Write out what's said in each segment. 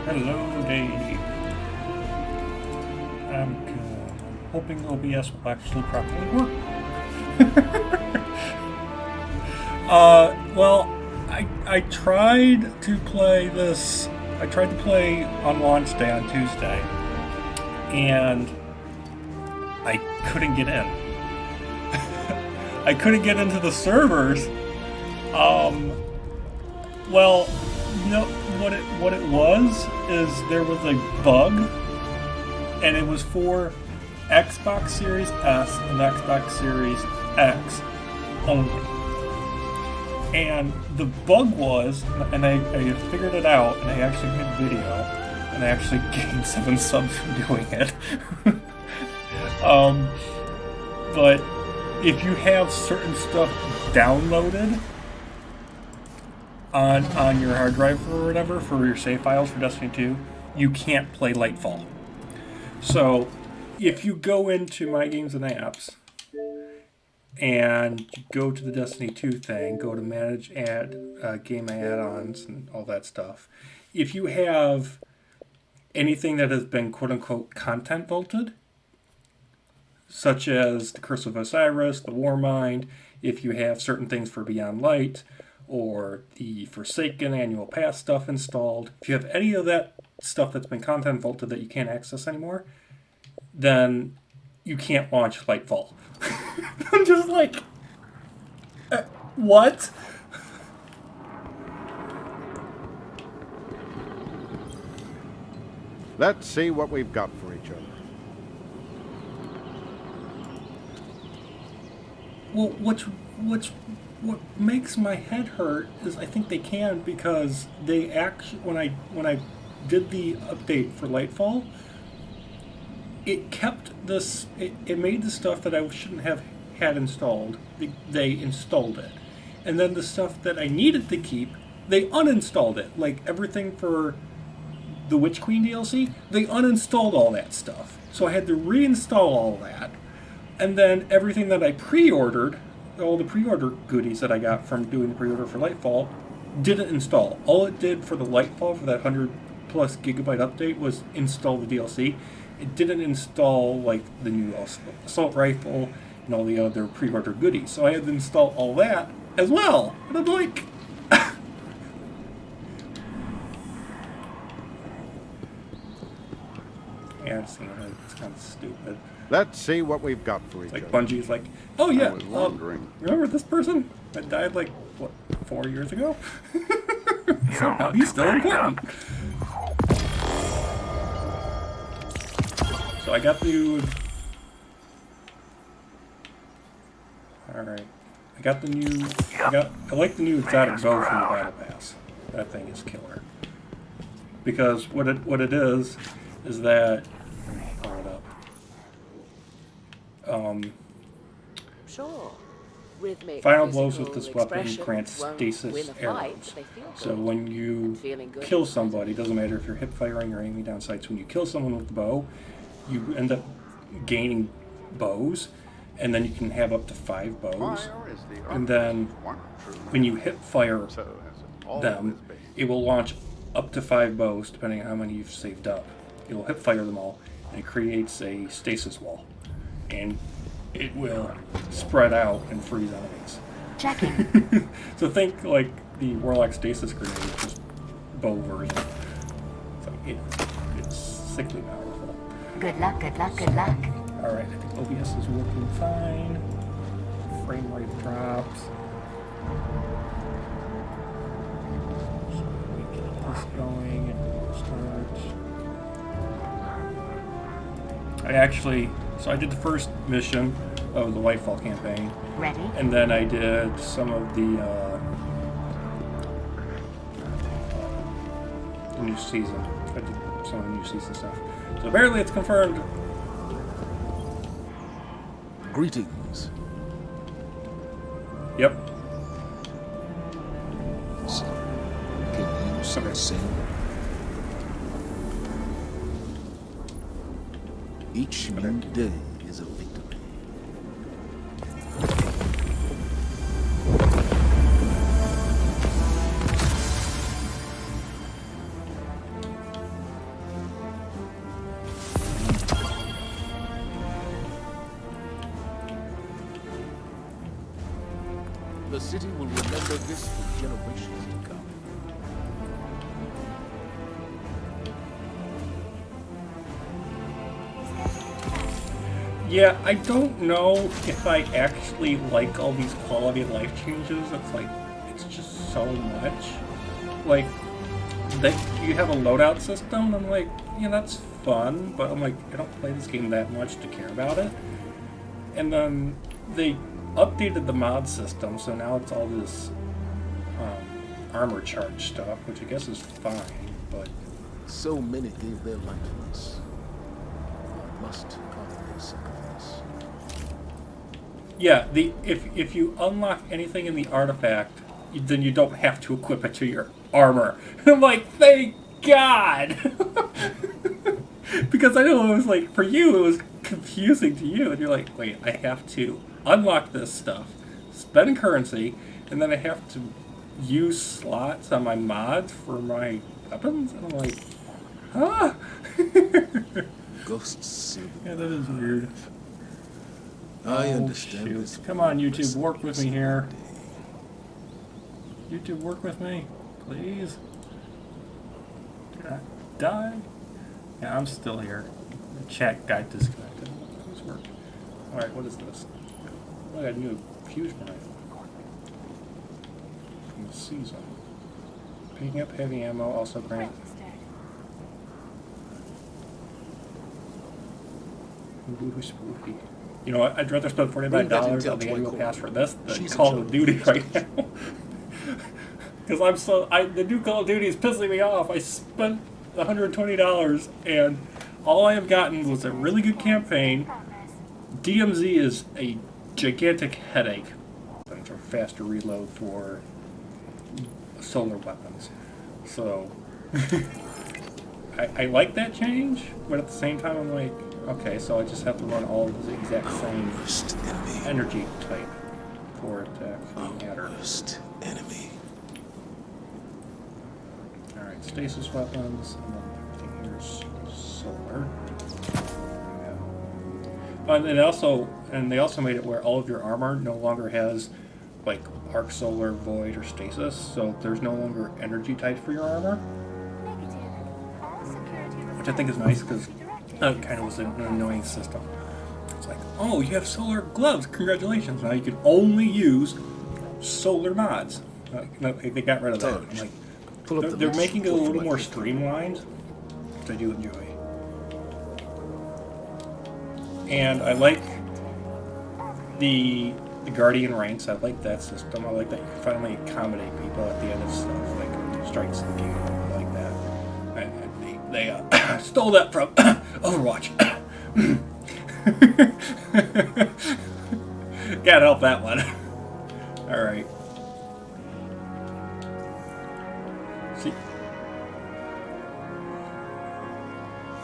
Hello, Dave. I'm hoping OBS will actually properly work. Well, I tried to play this. I tried to play on launch day on Tuesday, and I couldn't get in. I couldn't get into the servers. Well, no. What it was is there was a bug, and it was for Xbox Series S and Xbox Series X only. And the bug was, and I figured it out, and I actually made a video, and I actually gained 7 subs from doing it. But if you have certain stuff downloaded on your hard drive or whatever for your save files for Destiny 2, you can't play Lightfall. So if you go into My Games and Apps and you go to the Destiny 2 thing, go to Manage Game Add-ons and all that stuff, if you have anything that has been quote-unquote content vaulted, such as the Curse of Osiris, the Warmind, if you have certain things for Beyond Light, or the Forsaken Annual Pass stuff installed, if you have any of that stuff that's been content vaulted that you can't access anymore, then you can't launch Lightfall. I'm just like, what? Let's see what we've got for each other. Well, what makes my head hurt is I think they can, because they actually, when I did the update for Lightfall, it kept this, it made the stuff that I shouldn't have had installed, they installed it. And then the stuff that I needed to keep, they uninstalled it. Like everything for the Witch Queen DLC, they uninstalled all that stuff. So I had to reinstall all that. And then everything that I pre-ordered, all the pre-order goodies that I got from doing the pre-order for Lightfall, didn't install. All it did for the Lightfall, for that 100+ gigabyte update, was install the DLC. It didn't install like the new assault rifle and all the other pre-order goodies. So I had to install all that as well. And I'm like, yeah, it's kind of stupid. Let's see what we've got for each Like other. Bungie's like, oh yeah, I was wondering. remember this person that died like, what, 4 years ago? Somehow he's still important. So I got the... Alright. I got the new... I like the new exotic bow from the Battle Pass. That thing is killer. Because what it is that... Let me power it up. Sure. Rhythmic, Final blows with physical this weapon expression grants won't stasis win a fight, arrows. they feel So good. when you Feeling good. kill somebody, doesn't matter if you're hip firing or aiming down sights, when you kill someone with the bow, you end up gaining bows, and then you can have up to 5 bows. Fire is the And then one true when you hip fire so has it always them, been. it will launch up to 5 bows, depending on how many you've saved up. It'll hip fire them all, and it creates a stasis wall. And it will spread out and freeze enemies. Checking. So think like the Warlock Stasis Grenade, just bow version. So it's sickly powerful. Good luck, good luck, good luck. Alright, I think OBS is working fine. Frame rate drops. So we get this going and we'll start. So I did the first mission of the Lightfall campaign. Ready? And then I did some of the new season. I did some of the new season stuff. So apparently it's confirmed. Greetings. Yep. So, can you sing? Each new day is a victory. city will remember this for generations to come. Yeah, I don't know if I actually like all these quality of life changes. It's just so much. Like, you have a loadout system, I'm like, yeah, that's fun, but I'm like, I don't play this game that much to care about it. And then they updated the mod system, so now it's all this armor charge stuff, which I guess is fine, but... So many gave their life for us. I must honor their sacrifice. Yeah, if you unlock anything in the artifact, then you don't have to equip it to your armor. I'm like, thank God! Because I know it was like, for you, it was confusing to you, and you're like, wait, I have to unlock this stuff, spend currency, and then I have to use slots on my mods for my weapons? And I'm like, huh? Ghosts. Yeah, that is weird. I Oh, understand shoot. this. Come on, YouTube, work with me here. YouTube, work with me, please. Did I die? Yeah, I'm still here. The chat got disconnected. Please work. Alright, what is this? I got a new fusion rifle. From the season. Picking up heavy ammo also grants. Ooh, spooky. You know what? I'd rather spend $45 on the annual pass for this than Call of Duty right now. Because the new Call of Duty is pissing me off. I spent $120 and all I have gotten was a really good campaign. DMZ is a gigantic headache. For faster reload for solar weapons. So, I like that change, but at the same time I'm like, okay, so I just have to run all the exact same energy type for it to actually matter. Enemy. Alright, stasis weapons, and then everything here is solar. Yeah. And they also made it where all of your armor no longer has like arc solar, void, or stasis, so there's no longer energy type for your armor. Which I think is nice because that kind of was an annoying system. It's like, oh, you have solar gloves, congratulations. Now you can only use solar mods. They got rid of that. I'm like, they're making it a little more streamlined, which I do enjoy. And I like the Guardian ranks. I like that system. I like that you can finally accommodate people at the end of stuff, like strikes in the game. I like that. They stole that from Overwatch. Can't help that one. Alright. See?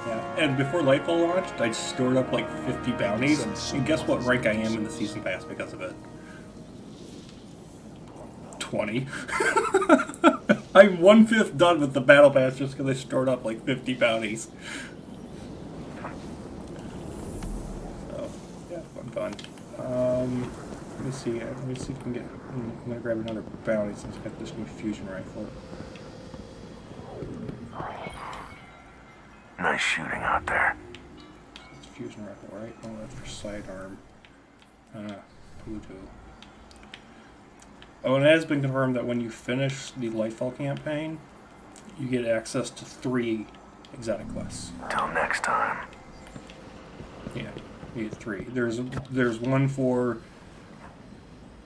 Yeah, and before Lightfall launched, I stored up like 50 bounties, and guess what rank I am in the Season Pass because of it? 20. I'm 1/5 done with the Battle Pass just because I stored up like 50 bounties. So, yeah, fun. Let me see if I can get... I'm going to grab another bounty since I got this new fusion rifle. Nice shooting out there. It's fusion rifle, right? Oh, that's for sidearm. Pluto. Oh, and it has been confirmed that when you finish the Lightfall campaign, you get access to 3 exotic quests. Till next time. Yeah, you get 3. There's one for...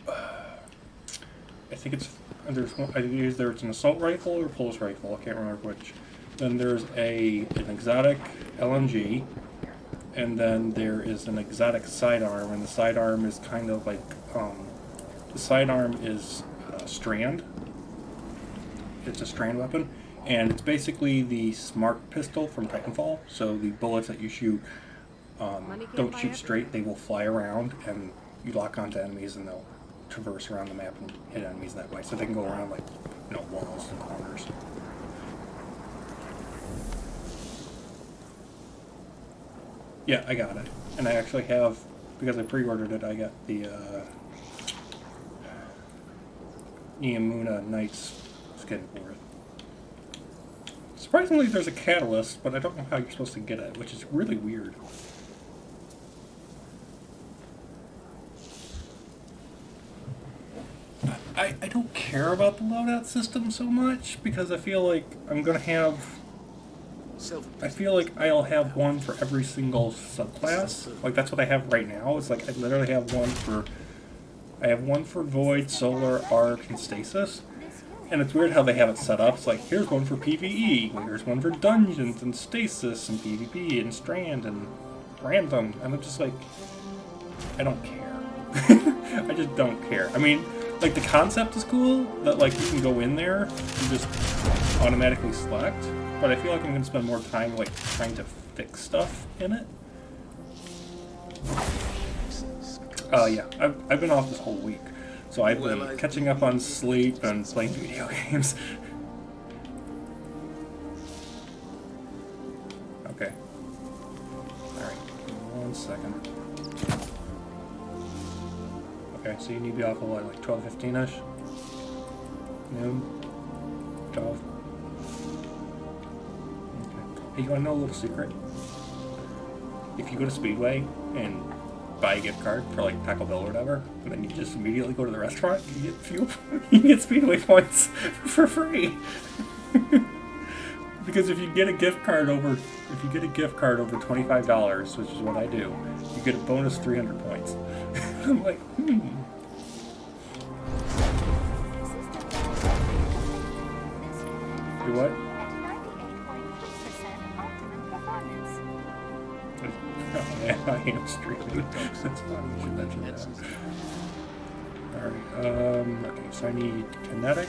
I think it's... There's one, either it's an assault rifle or pulse rifle, I can't remember which. Then there's an exotic LMG, and then there is an exotic sidearm, and the sidearm is kind of like... the sidearm is Strand. It's a Strand weapon, and it's basically the smart pistol from Titanfall. So the bullets that you shoot don't shoot straight; they will fly around, and you lock onto enemies, and they'll traverse around the map and hit enemies that way. So they can go around like walls and corners. Yeah, I got it, and I actually have, because I pre-ordered it. I got the Niamuna Knight's skin for it. Surprisingly, there's a catalyst, but I don't know how you're supposed to get it, which is really weird. I don't care about the loadout system so much because I feel like I'm gonna have. I feel like I'll have one for every single subclass. Like that's what I have right now. It's like I literally have one for. I have one for Void, Solar, Arc, and Stasis. And it's weird how they have it set up. It's like, here's one for PvE, here's one for Dungeons, and Stasis, and PvP, and Strand, and Random. And I'm just like, I don't care. I just don't care. I mean, like, the concept is cool, that, like, you can go in there and just automatically select. But I feel like I'm going to spend more time, like, trying to fix stuff in it. Yeah, I've been off this whole week, so I've been catching up on sleep and playing video games. Okay. Alright, 1 second. Okay, so you need to be off at like 12:15ish? Noon? 12? Okay. Hey, you wanna know a little secret? If you go to Speedway and buy a gift card for like Taco Bell or whatever, and then you just immediately go to the restaurant, you get fuel, you get Speedway points for free. Because if you get a gift card over $25, which is what I do, you get a bonus 300 points. I'm like, Do what? Oh, yeah, I am streaming. That's funny you should mention that. Alright, okay, so I need kinetic,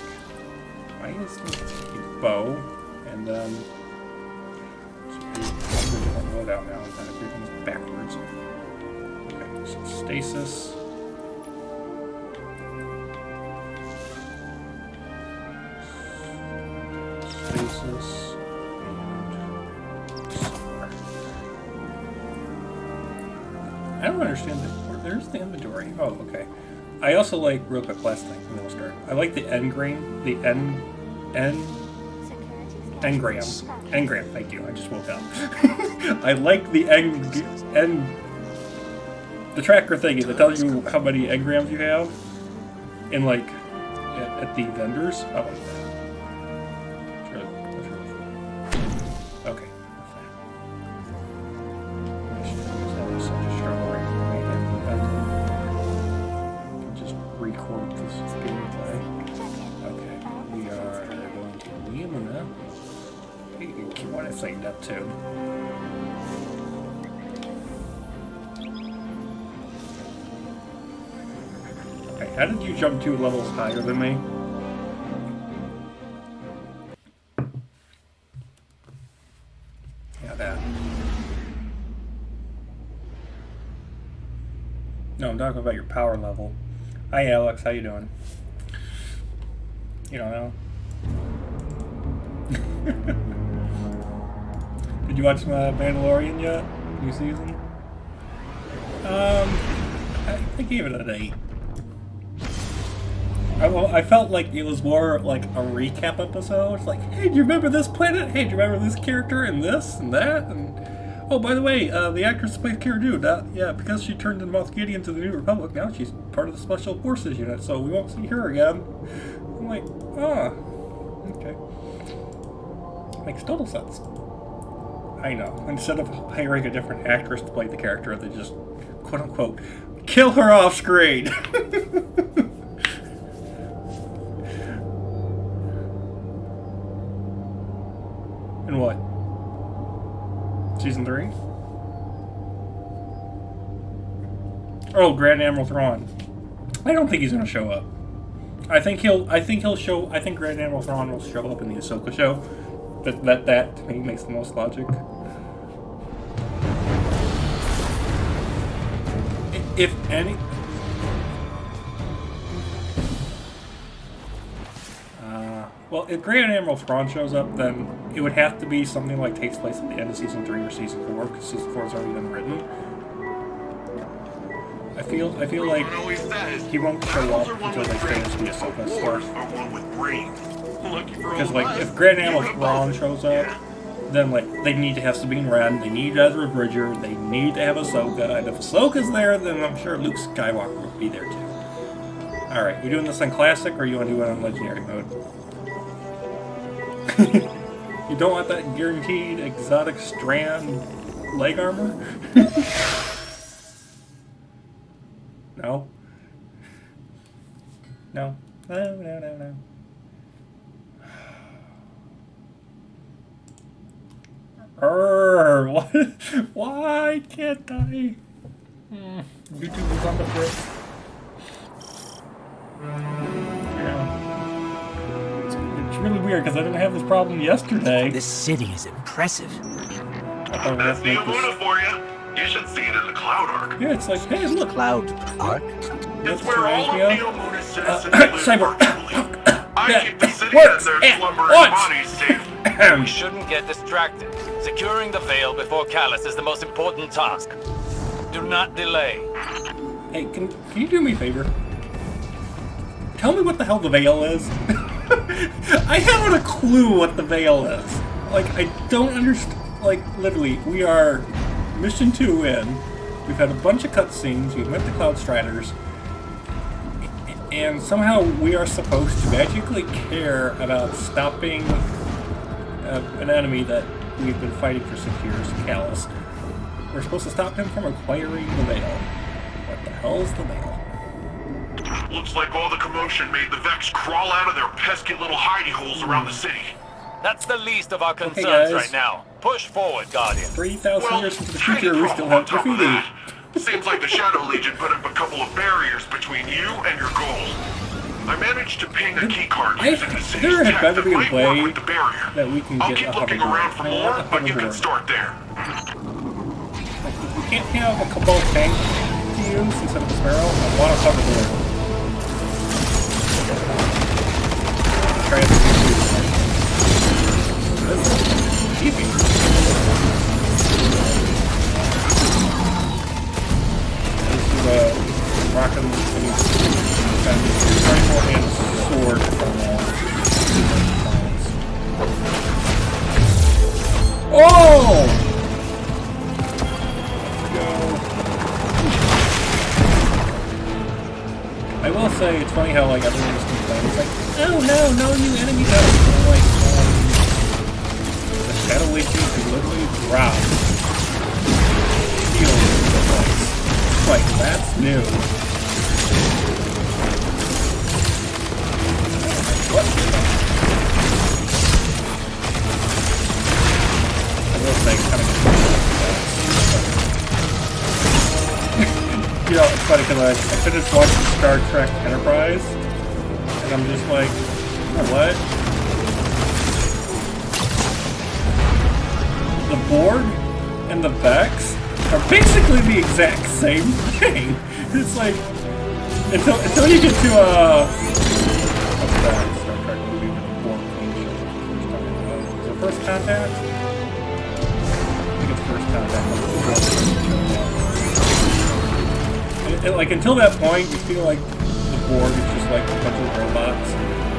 ice, bow, and then so a different loadout now, and kind of everything's backwards. Okay, so stasis. Stasis. I don't understand there's the inventory. Oh, okay. I also like, real quick, last thing, and then we'll start. I like the engram, thank you, I just woke up. I like the the tracker thingy that tells you how many engrams you have in, like, at the vendors. I like that. That's really cool. Okay. Record this gameplay. Okay, we are going to Niamuna. Hey, what if I that too? Okay, how did you jump 2 levels higher than me? Yeah, that. No, I'm talking about your power level. Hi Alex, how you doing? You don't know? Did you watch Mandalorian yet? New season? I gave it an 8. I felt like it was more like a recap episode. It's like, hey, do you remember this planet? Hey, do you remember this character and this and that? And oh, by the way, the actress who plays Cara Dune, yeah, because she turned in Moff Gideon to the New Republic, now she's part of the Special Forces unit, so we won't see her again. I'm like, okay. Makes total sense. I know. Instead of hiring a different actress to play the character, they just, quote-unquote, kill her off screen! And what? Season 3? Oh, Grand Admiral Thrawn. I don't think he's gonna show up. I think Grand Admiral Thrawn will show up in the Ahsoka show. That to me makes the most logic. If any. Well, if Grand Admiral Thrawn shows up, then it would have to be something like takes place at the end of Season 3 or Season 4, because Season 4 has already been written. I feel like he won't show up until they finish the Ahsoka stuff. Because like if Grand Admiral Thrawn shows up, then like they need to have Sabine Wren, they need Ezra Bridger, they need to have Ahsoka, and if Ahsoka's there, then I'm sure Luke Skywalker will be there too. Alright, we doing this on Classic, or you want to do it on Legendary mode? You don't want that guaranteed exotic strand leg armor? No? No. No. What? Why can't I? YouTube is on the brick. Yeah. It's really weird because I didn't have this problem yesterday. This city is impressive. That's the Amuna for you. You should see it in the Cloud Arc. Yeah, it's like, hey, look. Cloud Arc? It's where all of the Amuna citizens Cyber. I keep the city and their slumbering bodies safe. We shouldn't get distracted. Securing the Veil before Callus is the most important task. Do not delay. Hey, can you do me a favor? Tell me what the hell the Veil is. I haven't a clue what the Veil is. Like, I don't understand. Like, literally, we are Mission 2 in. We've had a bunch of cutscenes. We've met the Cloud Striders. And somehow we are supposed to magically care about stopping an enemy that we've been fighting for 6 years, Callus. We're supposed to stop him from acquiring the Veil. What the hell is the Veil? Looks like all the commotion made the Vex crawl out of their pesky little hidey holes around the city. That's the least of our concerns guys. right now. Push forward, Guardian. 3,000 years into the tiny future, we still have problem on top of graffiti. that. Seems like the Shadow Legion put up a couple of barriers between you and your goal. I managed to ping a keycard using the city's there had tech better that be a might way work with the barrier. that we can I'll get keep a looking hoverboard. around for I more, want a but you can hoverboard. start there. We can't have a Cabal tank to use instead of a Sparrow. I want a hoverboard. Try it. Easy. This is a rockin' rifle and sword from Oh! I will say, it's funny how, like, everyone's complaining. It's like, oh no, no new enemy types. And, like, the Shadow Legion can literally drop shields into the place. Like, that's new. What? I will say, kind of you know, it's funny because I finished watching Star Trek Enterprise, and I'm just like, you know what? The Borg and the Vex are basically the exact same thing. It's like, until you get to, what's that Star Trek movie with the Borg being shown for the first time? Is it First Contact? I think it's First Contact. And, like, until that point, you feel like the Borg is just like a bunch of robots,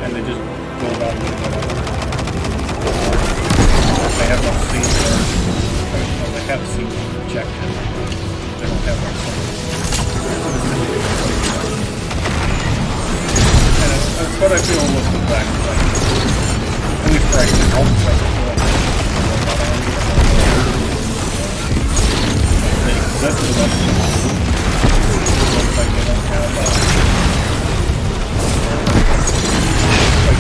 and they just go about doing whatever. They have no scene there. They have scenes rejected. They don't have like some. And that's what I feel with the Black Flag. At least right now, they exist as a like they don't have like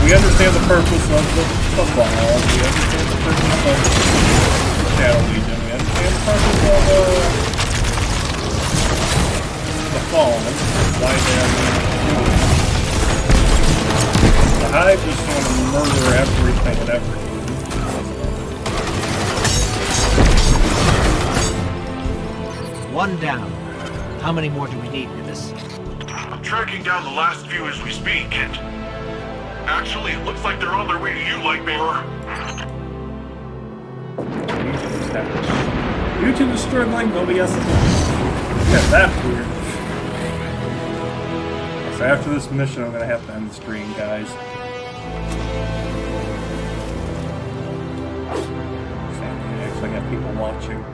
we understand the purpose of the football, we understand the purpose of the Shadow Legion, we understand the purpose of the Fallen, why they are doing it. The Hive just want to murder everything and everything. One down. How many more do we need, Nimbus? I'm tracking down the last few as we speak, and actually, it looks like they're on their way to you, Lightbearer. YouTube is struggling, nobody else is. Yeah, that's weird. So after this mission, I'm gonna have to end the stream, guys. Actually, I got people watching.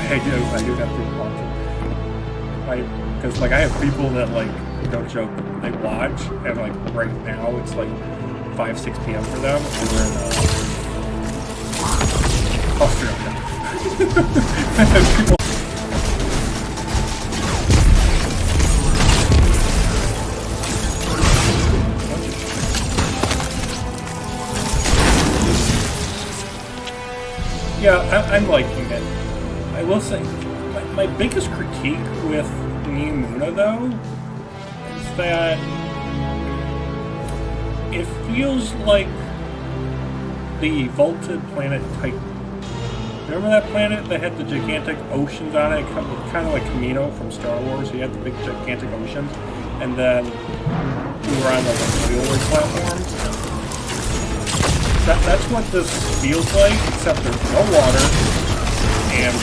I do have people watching. Because like I have people that like, don't joke, they watch, and like right now it's like 5-6 p.m. for them, and we're in Australia. People. Yeah, I'm liking it. I will say, my biggest critique with New Muna, though, is that it feels like the vaulted planet Titan. Remember that planet that had the gigantic oceans on it? Kind of like Camino from Star Wars. You had the big gigantic oceans, and then we were on like a railway platform. That's what this feels like, except there's no water, and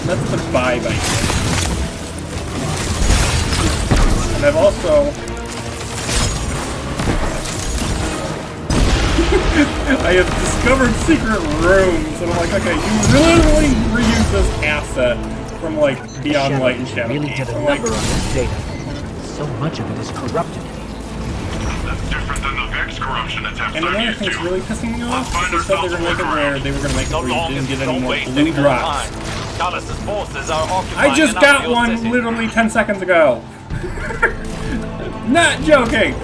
that's the vibe I get. And I've also... I have discovered secret rooms, and I'm like, okay, you literally reuse this asset from, like, Beyond Light and Shadow. Really did a number on this data. So much of it is corrupted. That's different than the Vex corruption attempts And I'm another used thing that's to. really pissing me off Find is that they were ourselves making where they were going to make it So where long you as didn't get we any don't more waste blue any more drops. time. Callus's forces are occupying I just an got outfield one city. literally 10 seconds ago. Not joking.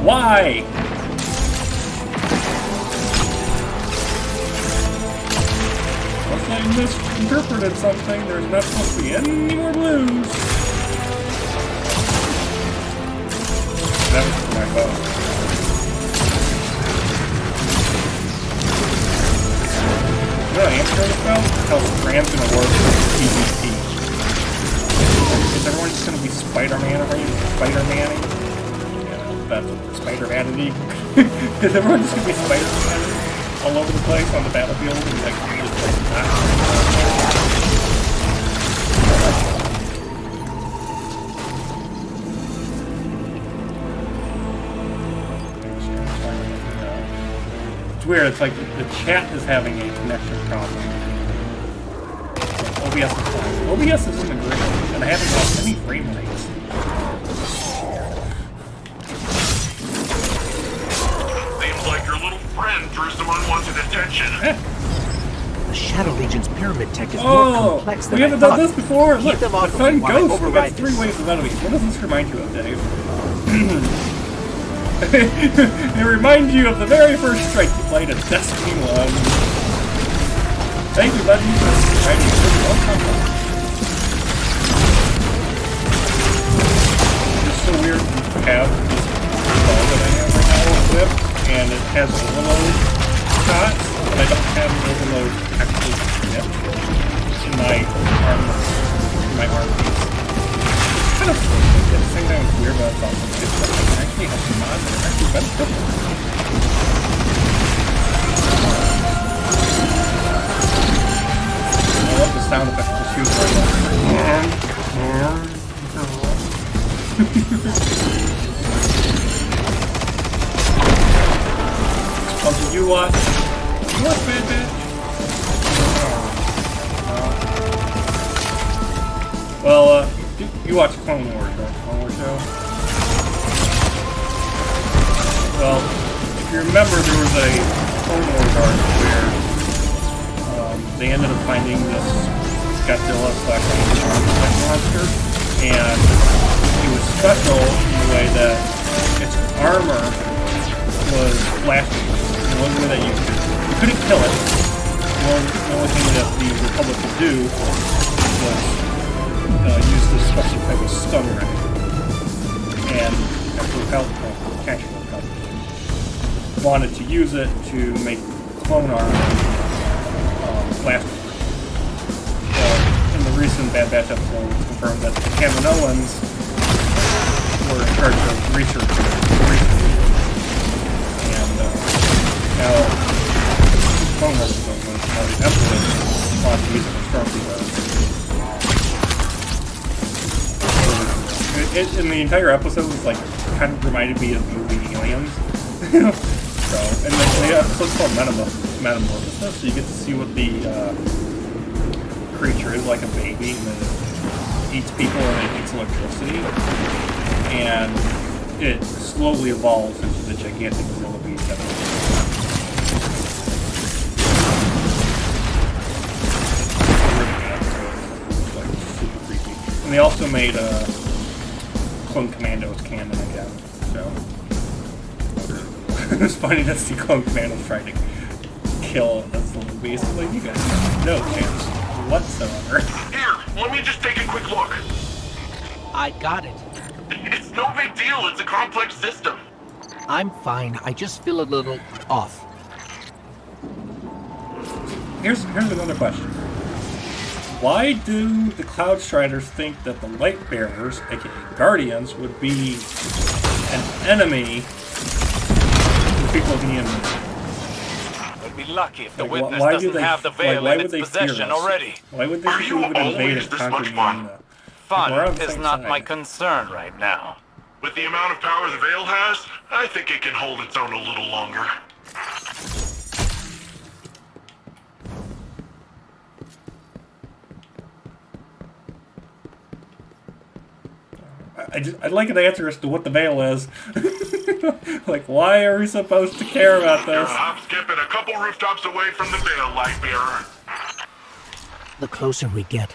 Why? Unless I misinterpreted something, there's not supposed to be any more blues. That was for my bow. You know what I am curious about? How Scram's gonna work with PvP. Is everyone just gonna be Spider-Man? Yeah, that's Spider-Man-y. Is everyone just gonna be Spider-Man all over the place on the battlefield and like just like not? It's weird, it's like the chat is having a connection problem. OBS is fine. OBS is in the green, and I haven't lost any frame rates. Seems like your little friend drew some unwanted attention. The Shadow Legion's pyramid tech is more Oh, complex than we haven't I done thought. this before. Keep Look, them off of me defend while I ghosts. We got override 3 this. waves of enemies. What does this remind you of, Dave? It reminds you of the very first strike you played at Destiny 1. Thank you, Legend, for writing this one content. It's so weird to have this ball that I have right now equipped, and it has overload shots, but I don't have an overload actually equipped in my arm piece. It's kind of at the same time it's weird, but it's also good stuff. I can actually have some mods that are actually beneficial. I love the sound effect of the shoes right now. Oh, did you watch? You watch Bad Batch? Well, you watch Clone Wars, right? Clone Wars show? Well, if you remember, there was a Clone Wars arc where they ended up finding this Godzilla / monster, and it was special in the way that its armor was flashing. The only way that you couldn't kill it. The only thing that the Republic could do was use this special type of stun ray. And Casual wanted to use it to make clone armor last. In the recent Bad Batch episode, it's confirmed that the Kaminoans were in charge of researching. And now, Clone Wars is going to the Emperor wanted to use it for stormtroopers. the entire episode was like kind of reminded me of the movie Aliens. So, and the episode's called Metamorphosis, so you get to see what the creature is, like a baby, and then it eats people and it eats electricity, and it slowly evolves into the gigantic Zilla beast that like super creepy. And they also made Clone Commandos canon again, so it's funny to see Clone Commandos trying to kill a Zilla beast. Like, you guys have no chance whatsoever. Here, let me just take a quick look. I got it. It's no big deal. It's a complex system. I'm fine. I just feel a little off. Here's another question. Why do the Cloud Striders think that the Light Bearers, aka Guardians, would be an enemy to people of the enemy? We'd be lucky if the Like, witness why do doesn't they- have the like, veil why in would its they fear possession us? already. Why would they Are think you we would invade always and this conquer much fun? Yuna? Fun We're on the is same not side. my concern right now. With the amount of power the Veil has, I think it can hold its own a little longer. I'd like an answer as to what the veil is. Like, why are we supposed to care about You're a this? hop, skip, and a couple rooftops away from the Veil, Lightbearer. The closer we get,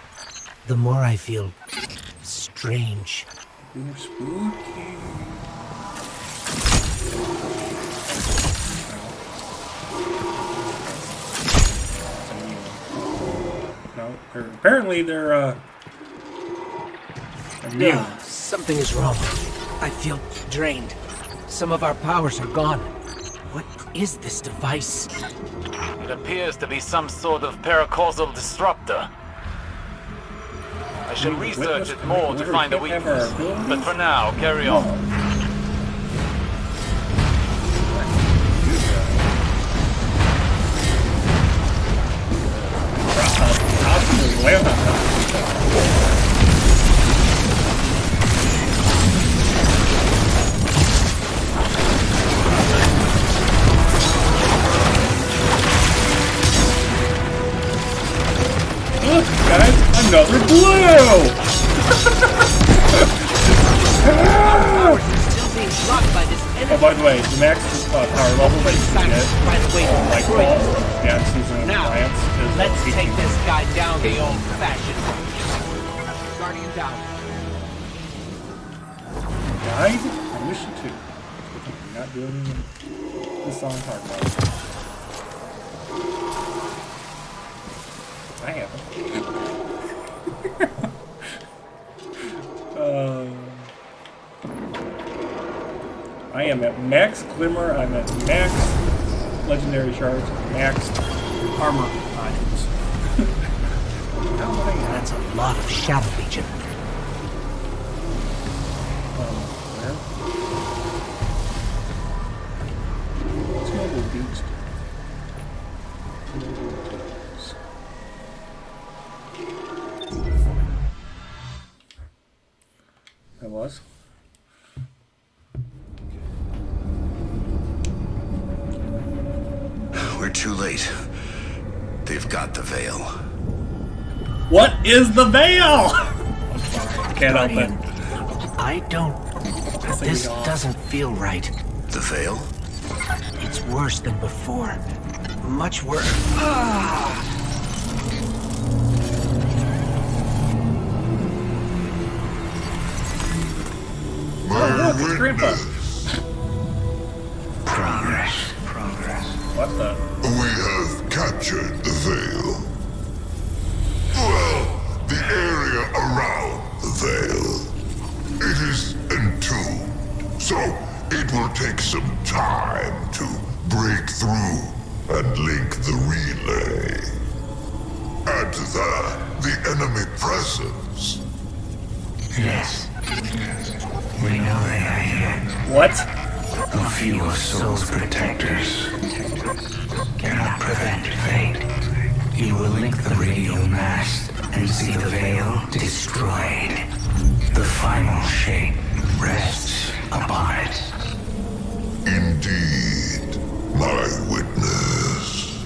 the more I feel strange. You're spooky. No, apparently they're immune. Ugh, something is wrong. I feel drained. Some of our powers are gone. What is this device? It appears to be some sort of paracausal disruptor. I should research it more to find the weakness, but for now, carry on. Look, guys, another blue! Still being blocked by this Oh, by the way, the max power level that you can get Find a way to on destroy Lightfall, this. yeah, Season of Now, Alliance is let's 18. take this guy down the old-fashioned way. Guardian down. Guys, I wish you too. You're not doing this song hard mode. I haven't. I am at max glimmer, I'm at max legendary shards, max armor items. How would I add? That's a lot of Shadow Legion. Where? What's Noble Beast? That was? We're too late. They've got the veil. What is the veil? I'm sorry, I can't help it. I don't... This doesn't feel right. The veil? It's worse than before. Much worse. Oh, look, it's Grandpa. Progress. What the? We have captured the veil. Well, the area around the veil. It is entombed, so it will take some time to break through and link the relay. Add to that the enemy presence. Yes. We know they are here. What? A few of Soul's protectors cannot prevent fate. You will link the radio mast and see the veil destroyed. The final shape rests upon it. Indeed, my witness.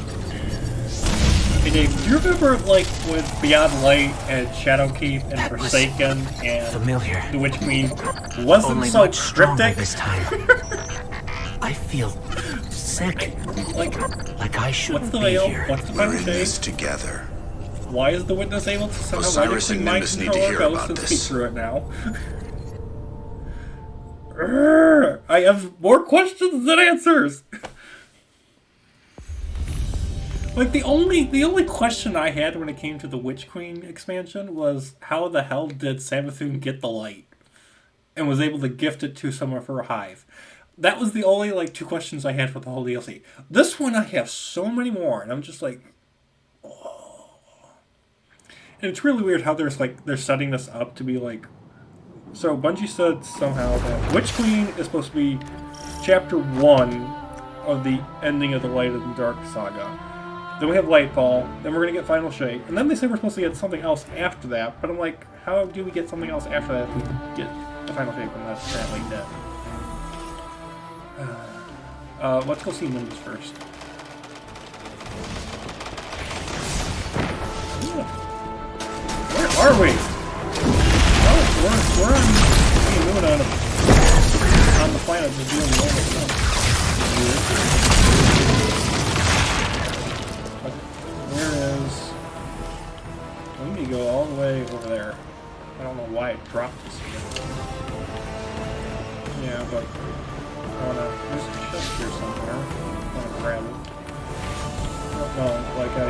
Hey Dave, do you remember like with Beyond Light and Shadowkeep and That was Forsaken and familiar. the Witch Queen wasn't Only so much stronger cryptic? this time. I feel sick. Like, Like I what's shouldn't the be veil? here. What's the We're final in shade? this together. Why is the witness able to somehow Osiris magically and mind Nimbus need to control our hear ghosts about and speak this. through it now? Urgh, I have more questions than answers. Like the only question I had when it came to the Witch Queen expansion was how the hell did Samathun get the light and was able to gift it to someone for a hive? That was the only like 2 questions I had for the whole DLC. This one I have so many more, and I'm just like, oh. And it's really weird how they're setting this up to be like. So Bungie said somehow that Witch Queen is supposed to be chapter 1 of the ending of the Light of the Dark saga. Then we have Lightfall, then we're going to get Final Shape, and then they say we're supposed to get something else after that, but I'm like, how do we get something else after that if we get the Final Shape when that's apparently dead? Let's go see Nimbus first. Yeah. Where are we? Oh, we're on the planet just doing normal stuff. Where is... Let me go all the way over there. I don't know why it dropped us here. Yeah, but there's a chest here somewhere. I wanna grab it. No, like a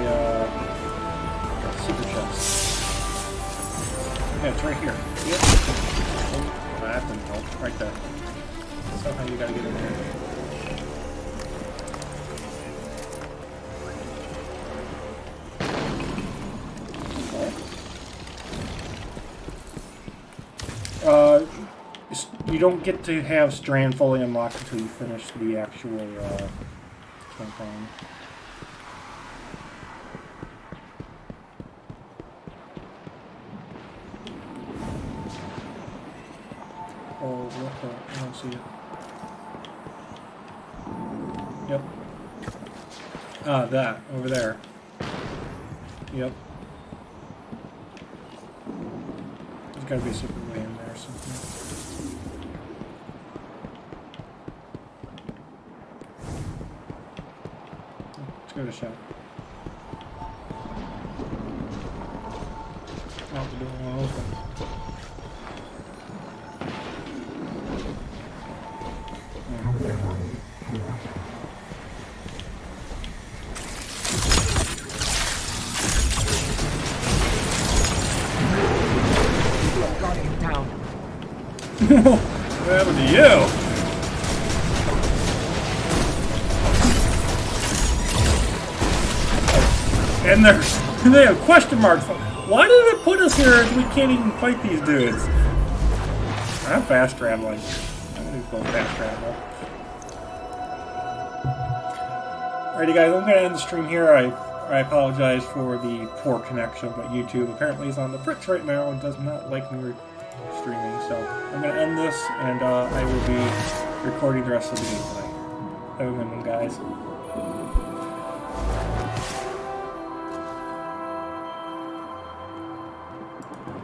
super chest. Yeah, it's right here. Yep. Oh, that didn't help. Right there. Somehow you gotta get in there. You don't get to have Strand fully unlocked until you finish the actual campaign. Oh, what the? I don't see it. Yep. Ah, that. Over there. Yep. There's gotta be a secret way in there or something. Let's give it a shot. Oh, the door won't open. What happened to you? And they have question marks. Why did it put us here if we can't even fight these dudes? I'm fast traveling. I'm gonna go fast travel. Alrighty guys, I'm gonna end the stream here. I apologize for the poor connection, but YouTube apparently is on the fritz right now and does not like me streaming, so I'm going to end this, and I will be recording the rest of the gameplay. Have a good one, guys.